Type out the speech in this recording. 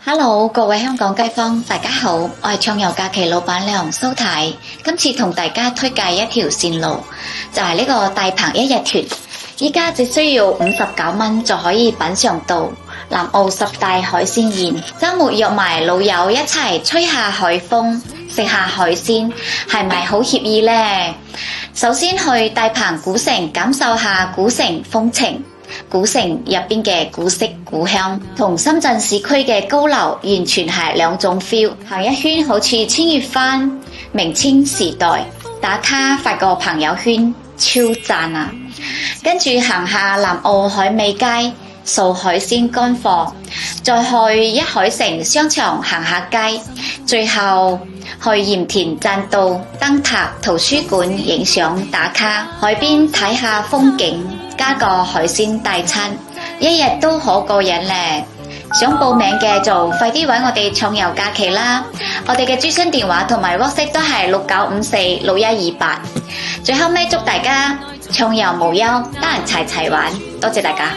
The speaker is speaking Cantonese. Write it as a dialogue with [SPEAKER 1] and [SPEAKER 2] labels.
[SPEAKER 1] Hello，各位香港街坊，大家好，我係暢遊假期老闆娘蘇太。今次同大家推介一條線路，就係呢個大鵬一日團。依家只需要59蚊就可以品嘗到南澳10大海鮮宴。周末約埋老友一齊吹下海風，食下海鮮，係咪好愜意呢？首先去大鵬古城感受下古城風情。古城入邊嘅古色古香，同深圳市區嘅高樓完全係兩種 feel。行一圈好似穿越翻明清時代，打卡發個朋友圈，超讚啊！跟住行下南澳海味街，掃海鮮乾貨，再去一海城商場行下街，最後去鹽田棧道燈塔圖書館影相打卡，海邊睇下風景，加個海鮮大餐，一日都好過癮咧！想報名嘅就快啲搵我哋暢遊假期啦！我哋嘅諮詢電話同埋 WhatsApp 都係69546128。最後尾祝大家暢遊無憂，得閒齊齊玩，多謝大家！